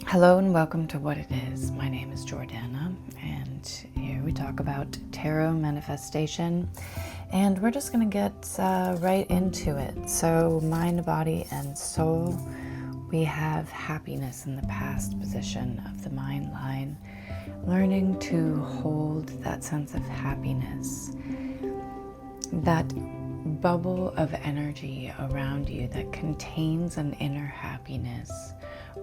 Hello and welcome to What It Is. My name is Jordana, and here we talk about tarot manifestation, and we're just going to get right into it. So mind, body, and soul. We have happiness in the past position of the mind line, learning to hold that sense of happiness, that bubble of energy around you that contains an inner happiness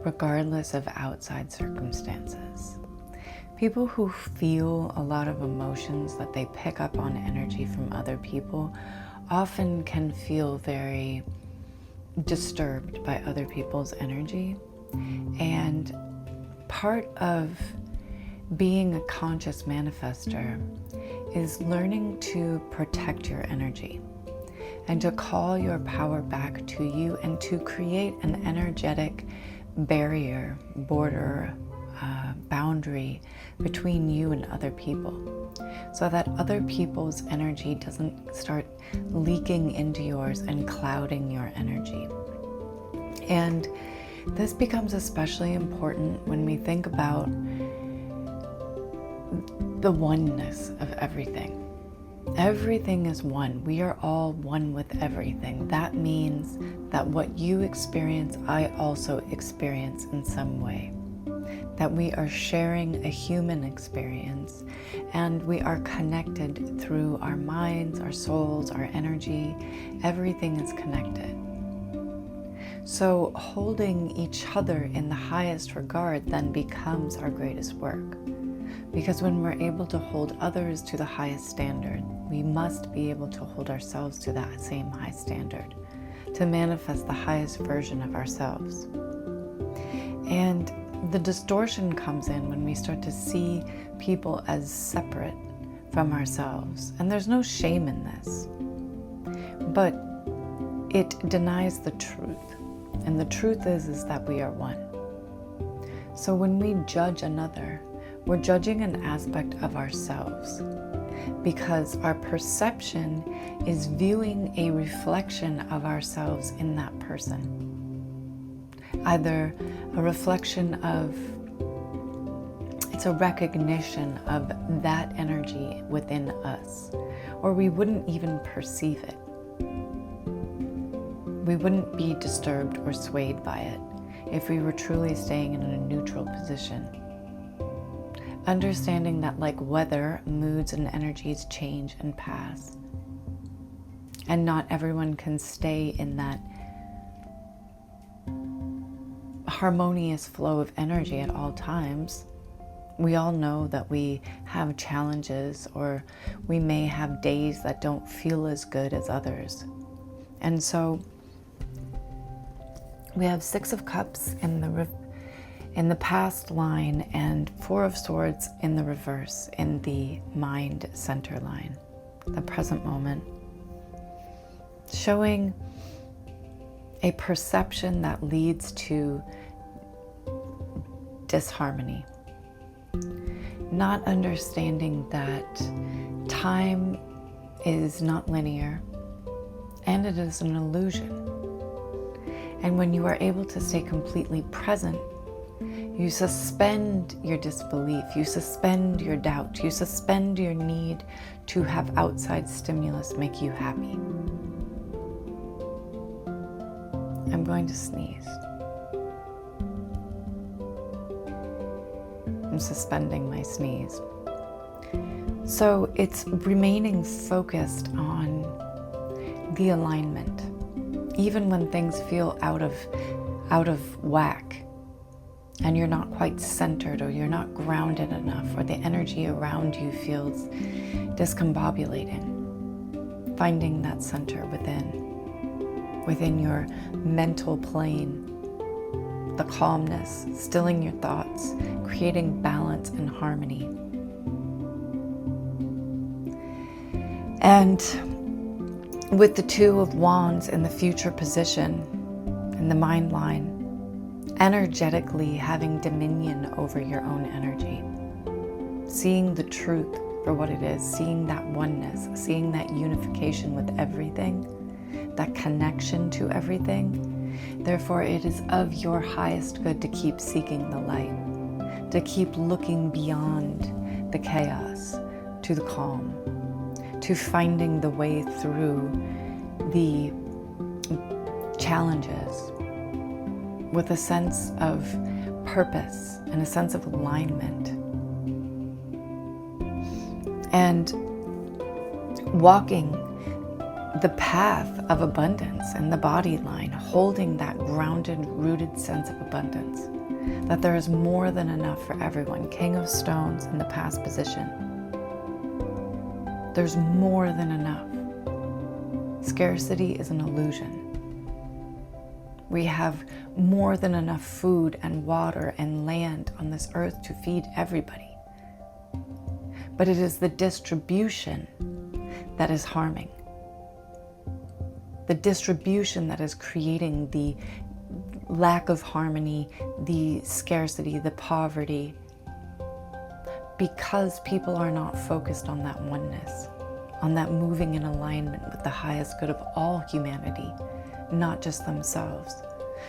regardless of outside circumstances. People who feel a lot of emotions that they pick up on energy from other people often can feel very disturbed by other people's energy. And part of being a conscious manifester is learning to protect your energy and to call your power back to you and to create an energetic barrier, border, boundary between you and other people, so that other people's energy doesn't start leaking into yours and clouding your energy. And this becomes especially important when we think about the oneness of everything. Everything is one. We are all one with everything. That means that what you experience, I also experience in some way. That we are sharing a human experience, and we are connected through our minds, our souls, our energy. Everything is connected. So holding each other in the highest regard then becomes our greatest work. Because when we're able to hold others to the highest standard, we must be able to hold ourselves to that same high standard, to manifest the highest version of ourselves. And the distortion comes in when we start to see people as separate from ourselves. And there's no shame in this, but it denies the truth. And the truth is that we are one. So when we judge another, we're judging an aspect of ourselves because our perception is viewing a reflection of ourselves in that person. Either a reflection of, it's a recognition of that energy within us, or we wouldn't even perceive it. We wouldn't be disturbed or swayed by it if we were truly staying in a neutral position. Understanding that, like weather, moods and energies change and pass. And not everyone can stay in that harmonious flow of energy at all times. We all know that we have challenges, or we may have days that don't feel as good as others. And so we have Six of Cups in the past line and Four of Swords in the reverse in the mind center line, the present moment, showing a perception that leads to disharmony, not understanding that time is not linear and it is an illusion. And when you are able to stay completely present, you suspend your disbelief, you suspend your doubt, you suspend your need to have outside stimulus make you happy. I'm going to sneeze. I'm suspending my sneeze. So it's remaining focused on the alignment, even when things feel out of whack. And you're not quite centered, or you're not grounded enough, or the energy around you feels discombobulated. Finding that center within your mental plane, the calmness, stilling your thoughts, creating balance and harmony. And with the Two of Wands in the future position, in the mind line, energetically having dominion over your own energy, seeing the truth for what it is, seeing that oneness, seeing that unification with everything, that connection to everything, Therefore, it is of your highest good to keep seeking the light, to keep looking beyond the chaos to the calm, to finding the way through the challenges with a sense of purpose and a sense of alignment. And walking the path of abundance in the body line, holding that grounded, rooted sense of abundance, that there is more than enough for everyone. King of Stones in the past position. There's more than enough. Scarcity is an illusion. We have more than enough food and water and land on this earth to feed everybody. But it is the distribution that is harming. The distribution that is creating the lack of harmony, the scarcity, the poverty, because people are not focused on that oneness, on that moving in alignment with the highest good of all humanity, not just themselves.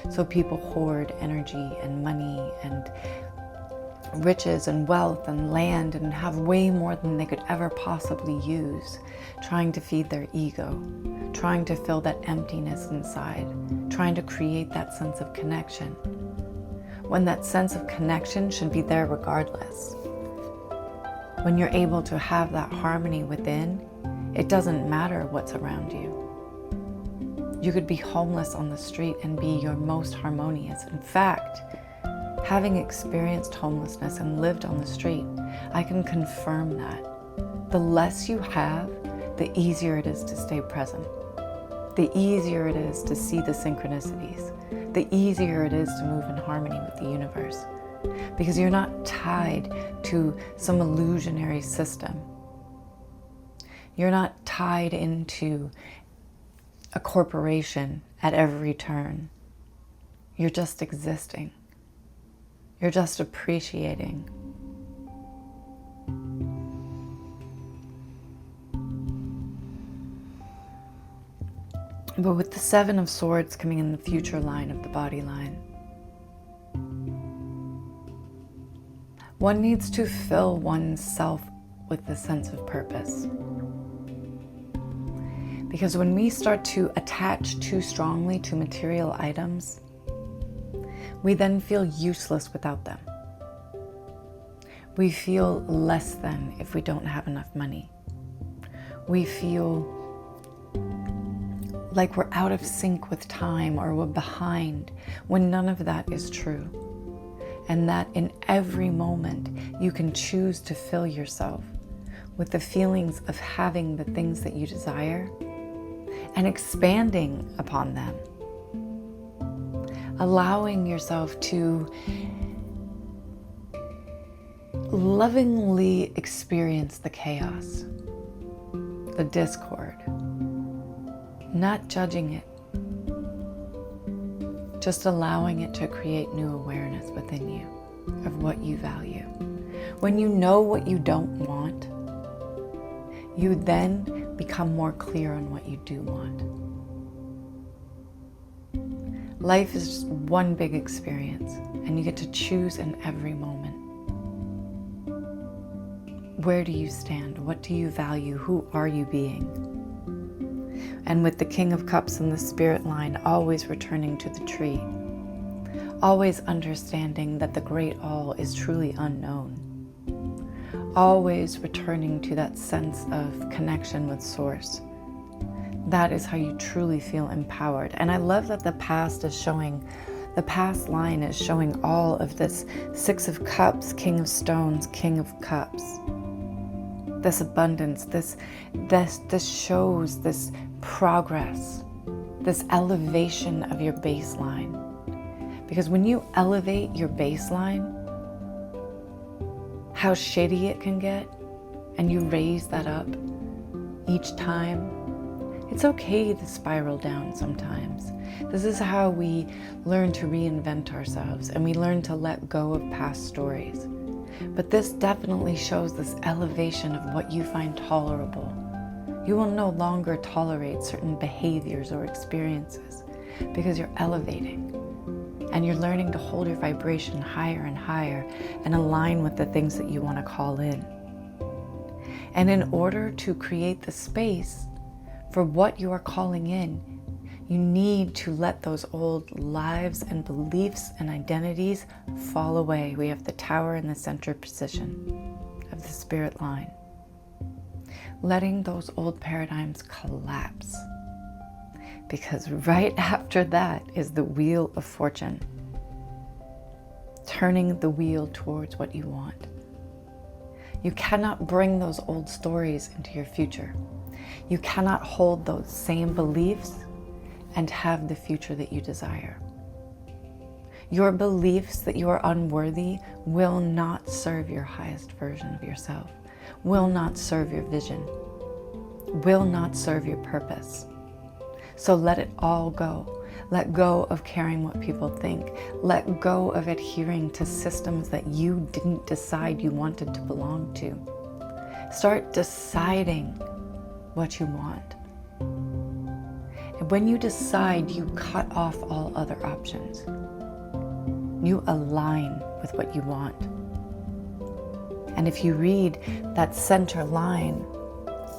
So people hoard energy and money and riches and wealth and land and have way more than they could ever possibly use, trying to feed their ego, trying to fill that emptiness inside, trying to create that sense of connection, when that sense of connection should be there regardless. When you're able to have that harmony within, it doesn't matter what's around you. You could be homeless on the street and be your most harmonious. In fact, having experienced homelessness and lived on the street, I can confirm that. The less you have, the easier it is to stay present. The easier it is to see the synchronicities. The easier it is to move in harmony with the universe. Because you're not tied to some illusionary system. You're not tied into a corporation at every turn. You're just existing. You're just appreciating. But with the Seven of Swords coming in the future line of the body line, one needs to fill oneself with the sense of purpose. Because when we start to attach too strongly to material items, we then feel useless without them. We feel less than if we don't have enough money. We feel like we're out of sync with time or we're behind, when none of that is true. And that in every moment you can choose to fill yourself with the feelings of having the things that you desire and expanding upon them. Allowing yourself to lovingly experience the chaos, the discord, not judging it, just allowing it to create new awareness within you of what you value. When you know what you don't want, you then become more clear on what you do want. Life is just one big experience, and you get to choose in every moment. Where do you stand? What do you value? Who are you being? And with the King of Cups in the spirit line, always returning to the tree, always understanding that the great all is truly unknown, always returning to that sense of connection with Source. That is how you truly feel empowered. And I love that the past line is showing all of this Six of Cups, King of Stones, King of Cups. This abundance, this shows this progress, this elevation of your baseline. Because when you elevate your baseline, how shitty it can get, and you raise that up each time, it's okay to spiral down sometimes. This is how we learn to reinvent ourselves, and we learn to let go of past stories. But this definitely shows this elevation of what you find tolerable. You will no longer tolerate certain behaviors or experiences because you're elevating. And you're learning to hold your vibration higher and higher and align with the things that you want to call in. And in order to create the space for what you are calling in, you need to let those old lives and beliefs and identities fall away. We have the tower in the center position of the spirit line. Letting those old paradigms collapse. Because right after that is the wheel of fortune. Turning the wheel towards what you want. You cannot bring those old stories into your future. You cannot hold those same beliefs and have the future that you desire. Your beliefs that you are unworthy will not serve your highest version of yourself, will not serve your vision, will not serve your purpose. So let it all go. Let go of caring what people think. Let go of adhering to systems that you didn't decide you wanted to belong to. Start deciding what you want. And when you decide, you cut off all other options. You align with what you want. And if you read that center line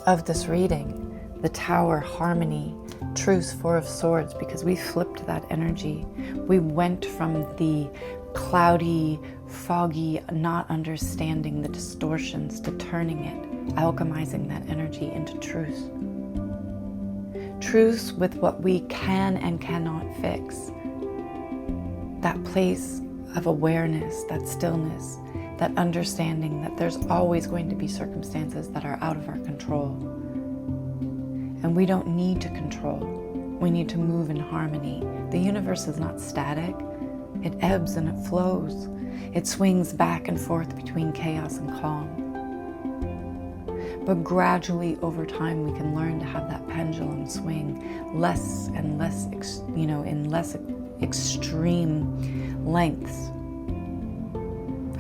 of this reading, the Tower, Harmony, Truth, Four of Swords, because we flipped that energy. We went from the cloudy, foggy, not understanding the distortions to turning it, alchemizing that energy into truth. Truth with what we can and cannot fix. That place of awareness, that stillness, that understanding that there's always going to be circumstances that are out of our control. And we don't need to control. We need to move in harmony. The universe is not static. It ebbs and it flows. It swings back and forth between chaos and calm. But gradually over time, we can learn to have that pendulum swing less and less, in less extreme lengths.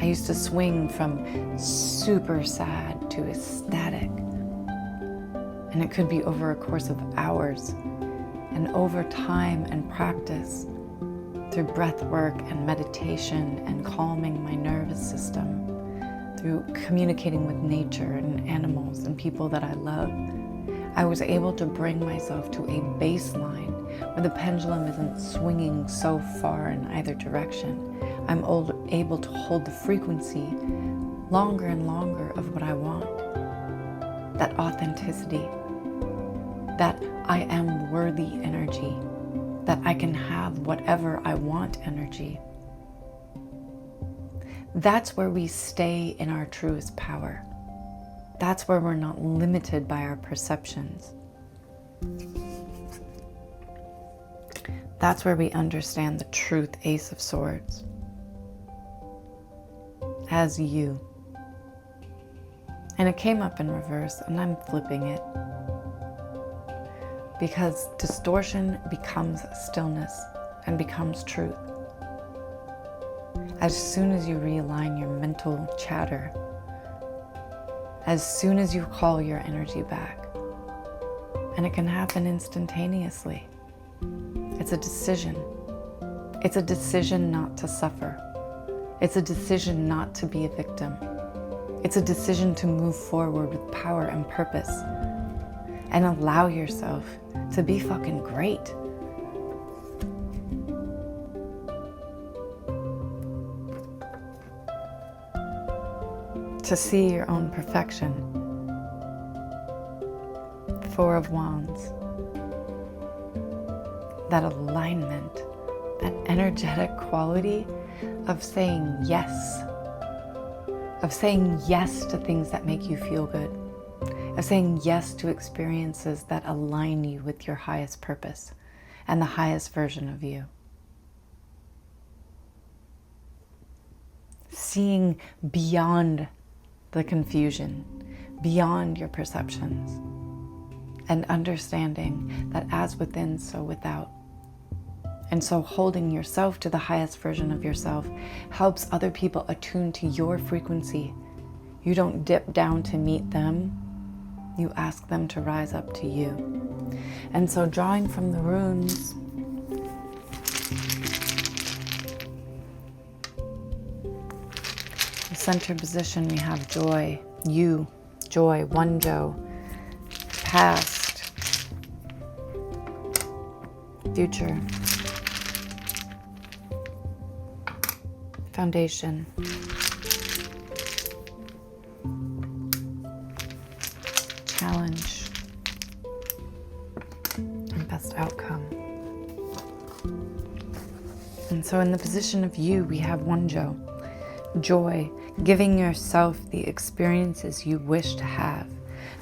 I used to swing from super sad to ecstatic. And it could be over a course of hours. And over time and practice, through breath work and meditation and calming my nervous system, through communicating with nature and animals and people that I love, I was able to bring myself to a baseline where the pendulum isn't swinging so far in either direction. I'm able to hold the frequency longer and longer of what I want. That authenticity, that I am worthy energy, that I can have whatever I want energy. That's where we stay in our truest power. That's where we're not limited by our perceptions. That's where we understand the truth, Ace of Swords, as you. And it came up in reverse, and I'm flipping it. Because distortion becomes stillness and becomes truth. As soon as you realign your mental chatter, as soon as you call your energy back, and it can happen instantaneously. It's a decision. It's a decision not to suffer. It's a decision not to be a victim. It's a decision to move forward with power and purpose and allow yourself to be fucking great. To see your own perfection. Four of Wands. That alignment, that energetic quality of saying yes. Of saying yes to things that make you feel good. Of saying yes to experiences that align you with your highest purpose and the highest version of you. Seeing beyond the confusion, beyond your perceptions, and understanding that as within, so without. And so holding yourself to the highest version of yourself helps other people attune to your frequency. You don't dip down to meet them. You ask them to rise up to you. And so drawing from the runes, center position, we have joy, you, joy, one Joe, past, future, foundation, challenge, and best outcome. And so in the position of you, we have one Joe, joy, giving yourself the experiences you wish to have,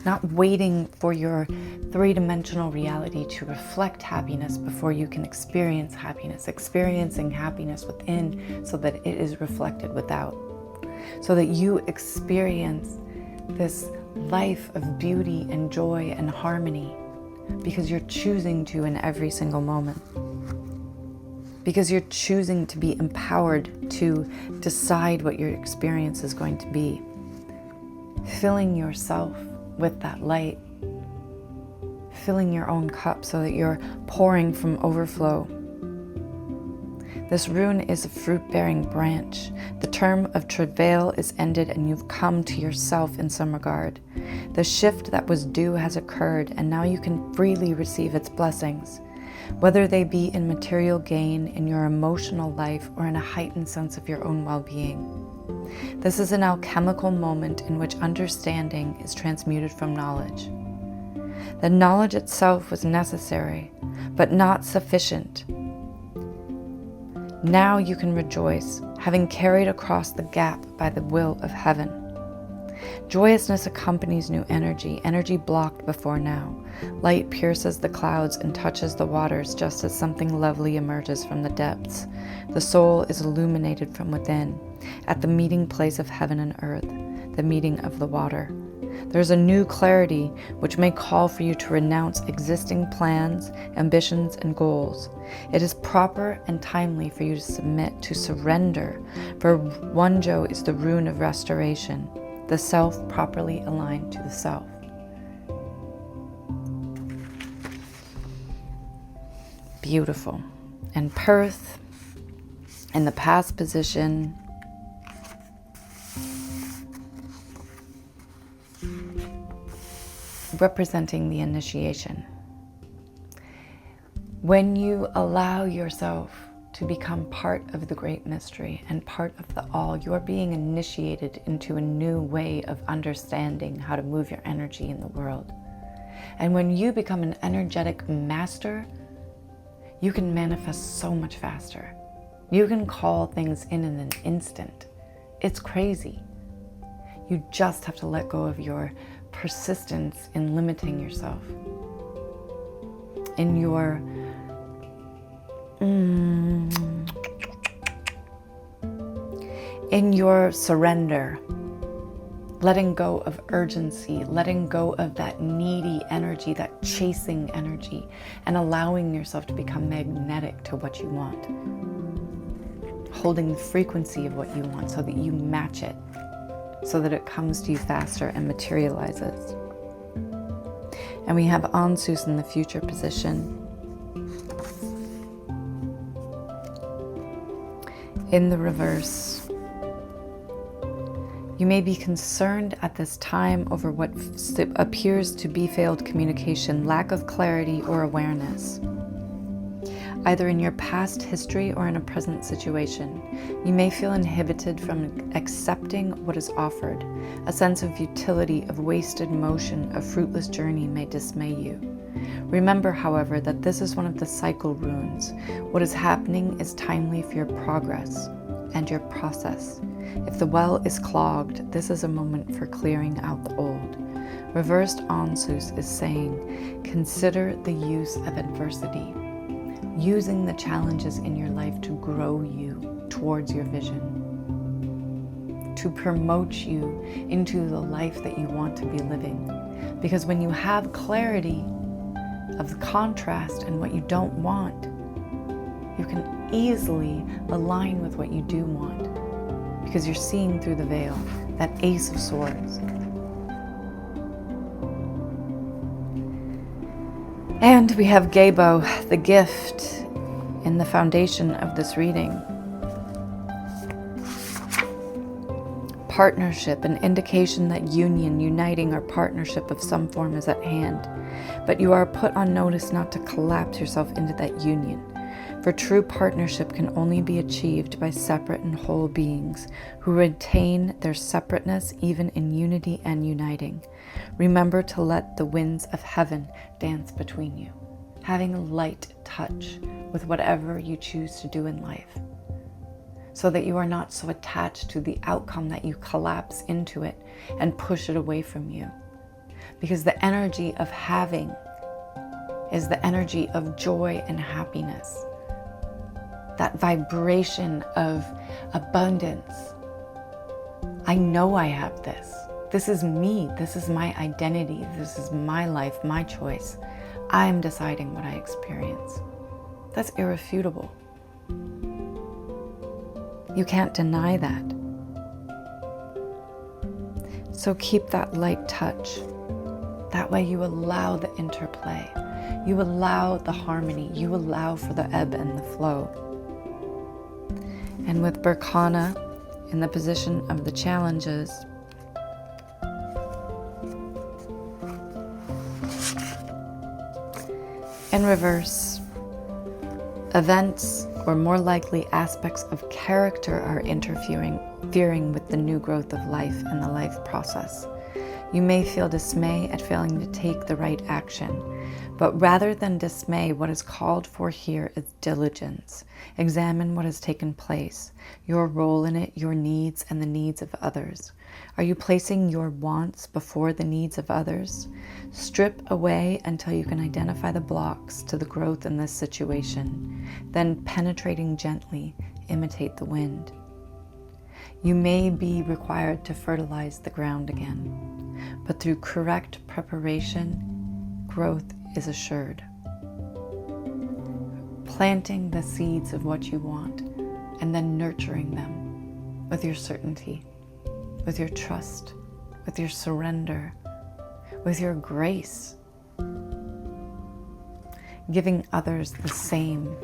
not waiting for your three-dimensional reality to reflect happiness before you can experience happiness, experiencing happiness within so that it is reflected without, so that you experience this life of beauty and joy and harmony because you're choosing to in every single moment. Because you're choosing to be empowered to decide what your experience is going to be. Filling yourself with that light. Filling your own cup so that you're pouring from overflow. This rune is a fruit-bearing branch. The term of travail is ended and you've come to yourself in some regard. The shift that was due has occurred and now you can freely receive its blessings. Whether they be in material gain, in your emotional life, or in a heightened sense of your own well-being. This is an alchemical moment in which understanding is transmuted from knowledge. The knowledge itself was necessary, but not sufficient. Now you can rejoice, having carried across the gap by the will of heaven. Joyousness accompanies new energy, energy blocked before now. Light pierces the clouds and touches the waters just as something lovely emerges from the depths. The soul is illuminated from within, at the meeting place of heaven and earth, the meeting of the water. There's a new clarity which may call for you to renounce existing plans, ambitions, and goals. It is proper and timely for you to submit, to surrender, for Wonjo is the rune of restoration, the self properly aligned to the self. Beautiful. And Perth in the past position, representing the initiation. When you allow yourself to become part of the great mystery and part of the all, you're being initiated into a new way of understanding how to move your energy in the world. And when you become an energetic master, you can manifest so much faster. You can call things in an instant. It's crazy. You just have to let go of your persistence in limiting yourself, in your surrender, letting go of urgency, letting go of that needy energy, that chasing energy, and allowing yourself to become magnetic to what you want, holding the frequency of what you want so that you match it, so that it comes to you faster and materializes. And we have Ansus in the future position. In the reverse, you may be concerned at this time over what appears to be failed communication, lack of clarity or awareness. Either in your past history or in a present situation, you may feel inhibited from accepting what is offered. A sense of futility, of wasted motion, a fruitless journey may dismay you. Remember, however, that this is one of the cycle runes. What is happening is timely for your progress and your process. If the well is clogged, this is a moment for clearing out the old. Reversed Ansus is saying, consider the use of adversity, using the challenges in your life to grow you towards your vision, to promote you into the life that you want to be living. Because when you have clarity of the contrast and what you don't want, you can easily align with what you do want, because you're seeing through the veil, that Ace of Swords. And we have Gabo, the gift, in the foundation of this reading. partnership, an indication that union, uniting, or partnership of some form is at hand. But you are put on notice not to collapse yourself into that union. For true partnership can only be achieved by separate and whole beings who retain their separateness even in unity and uniting. Remember to let the winds of heaven dance between you, having a light touch with whatever you choose to do in life, so that you are not so attached to the outcome that you collapse into it and push it away from you. Because the energy of having is the energy of joy and happiness. That vibration of abundance. I know I have this. This is me. This is my identity. This is my life, my choice. I'm deciding what I experience. That's irrefutable. You can't deny that. So keep that light touch. That way you allow the interplay. You allow the harmony. You allow for the ebb and the flow. And with Berkana in the position of the challenges, in reverse, events, or more likely aspects of character, are interfering with the new growth of life and the life process. You may feel dismay at failing to take the right action, but rather than dismay, what is called for here is diligence. Examine what has taken place, your role in it, your needs, and the needs of others. Are you placing your wants before the needs of others? Strip away until you can identify the blocks to the growth in this situation. Then, penetrating gently, imitate the wind. You may be required to fertilize the ground again, but through correct preparation, growth is assured. Planting the seeds of what you want and then nurturing them with your certainty, with your trust, with your surrender, with your grace. Giving others the same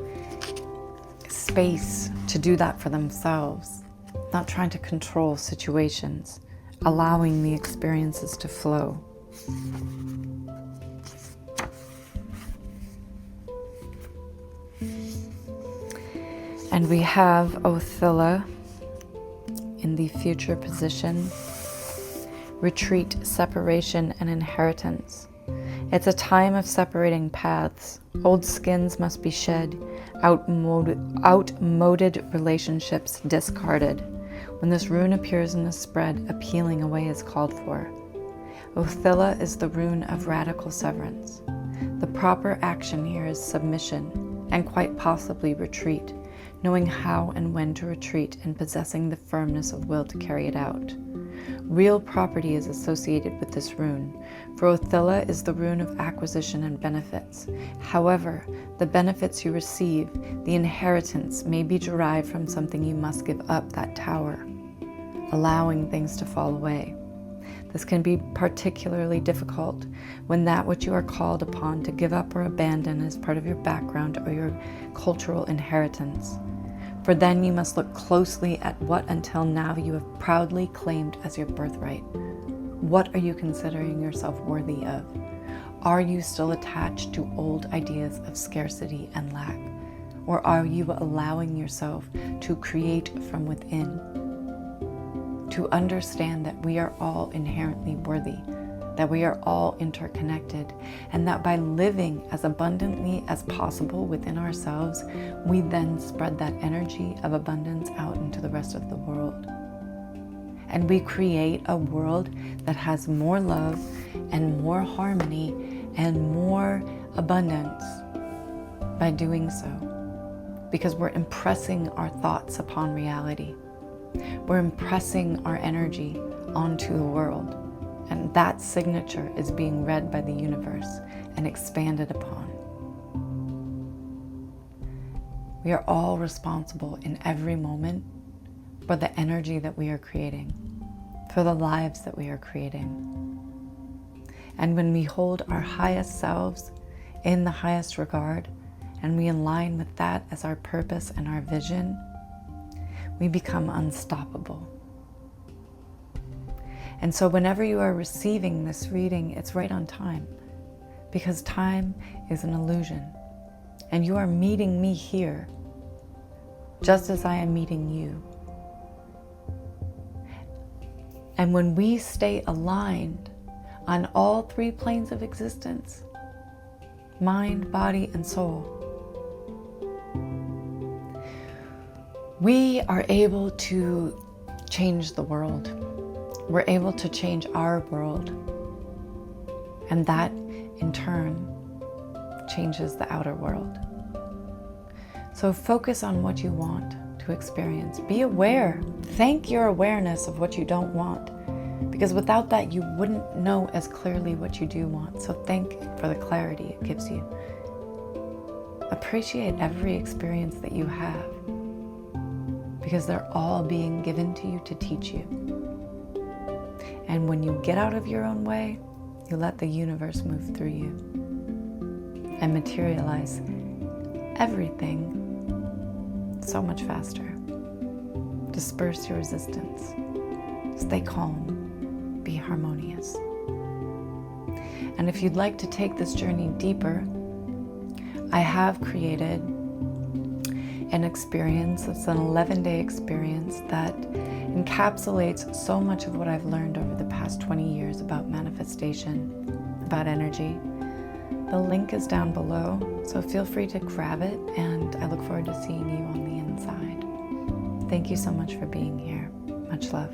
space to do that for themselves, not trying to control situations, allowing the experiences to flow. And we have Othilla in the future position, retreat, separation, and inheritance. It's a time of separating paths. Old skins must be shed, outmoded relationships discarded. When this rune appears in the spread, a peeling away is called for. Othilla is the rune of radical severance. The proper action here is submission and quite possibly retreat, knowing how and when to retreat and possessing the firmness of will to carry it out. Real property is associated with this rune, for Othilla is the rune of acquisition and benefits. However, the benefits you receive, the inheritance, may be derived from something you must give up, that tower, allowing things to fall away. This can be particularly difficult when that which you are called upon to give up or abandon is part of your background or your cultural inheritance. For then you must look closely at what until now you have proudly claimed as your birthright. What are you considering yourself worthy of? Are you still attached to old ideas of scarcity and lack? Or are you allowing yourself to create from within? To understand that we are all inherently worthy, that we are all interconnected, and that by living as abundantly as possible within ourselves, we then spread that energy of abundance out into the rest of the world. And we create a world that has more love and more harmony and more abundance by doing so, because we're impressing our thoughts upon reality. We're impressing our energy onto the world. And that signature is being read by the universe and expanded upon. We are all responsible in every moment for the energy that we are creating, for the lives that we are creating. And when we hold our highest selves in the highest regard, and we align with that as our purpose and our vision, we become unstoppable. And so whenever you are receiving this reading, it's right on time, because time is an illusion. And you are meeting me here, just as I am meeting you. And when we stay aligned on all three planes of existence, mind, body, and soul, we are able to change the world. We're able to change our world. And that, in turn, changes the outer world. So focus on what you want to experience. Be aware. Thank your awareness of what you don't want, because without that, you wouldn't know as clearly what you do want. So thank for the clarity it gives you. Appreciate every experience that you have, because they're all being given to you to teach you. And when you get out of your own way, you let the universe move through you and materialize everything so much faster. Disperse your resistance. Stay calm. Be harmonious. And if you'd like to take this journey deeper, I have created an experience. It's an 11-day experience that encapsulates so much of what I've learned over the past 20 years about manifestation, about energy. The link is down below, so feel free to grab it, and I look forward to seeing you on the inside. Thank you so much for being here. Much love.